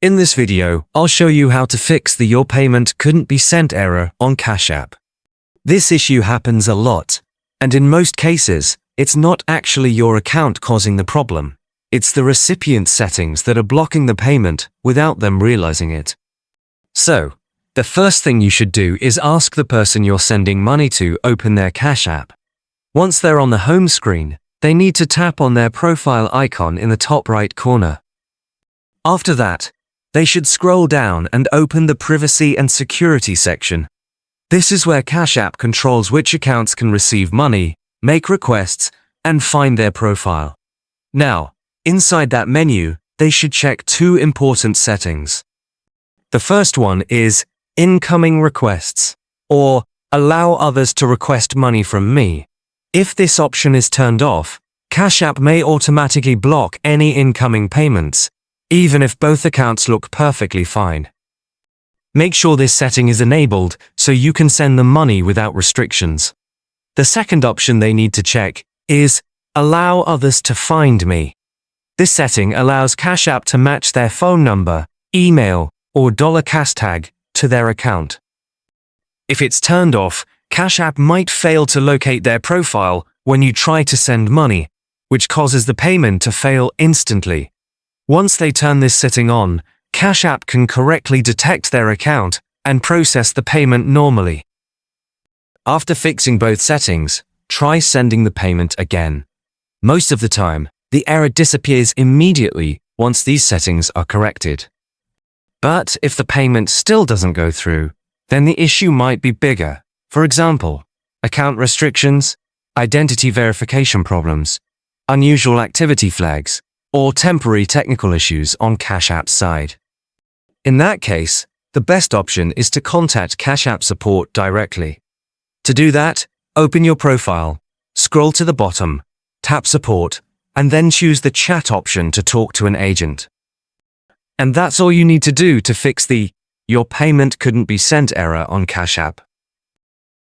In this video, I'll show you how to fix the "your payment couldn't be sent" error on Cash App. This issue happens a lot, and in most cases, it's not actually your account causing the problem. It's the recipient settings that are blocking the payment without them realizing it. So, the first thing you should do is ask the person you're sending money to open their Cash App. Once they're on the home screen, they need to tap on their profile icon in the top right corner. After that, they should scroll down and open the Privacy and Security section. This is where Cash App controls which accounts can receive money, make requests, and find their profile. Now, inside that menu, they should check two important settings. The first one is Incoming Requests, or Allow others to request money from me. If this option is turned off, Cash App may automatically block any incoming payments, even if both accounts look perfectly fine. Make sure this setting is enabled so you can send them money without restrictions. The second option they need to check is Allow others to find me. This setting allows Cash App to match their phone number, email, or $cash tag to their account. If it's turned off, Cash App might fail to locate their profile when you try to send money, which causes the payment to fail instantly. Once they turn this setting on, Cash App can correctly detect their account and process the payment normally. After fixing both settings, try sending the payment again. Most of the time, the error disappears immediately once these settings are corrected. But if the payment still doesn't go through, then the issue might be bigger. For example, account restrictions, identity verification problems, unusual activity flags, or temporary technical issues on Cash App's side. In that case, the best option is to contact Cash App support directly. To do that, open your profile, scroll to the bottom, tap Support, and then choose the chat option to talk to an agent. And that's all you need to do to fix the "your payment couldn't be sent" error on Cash App.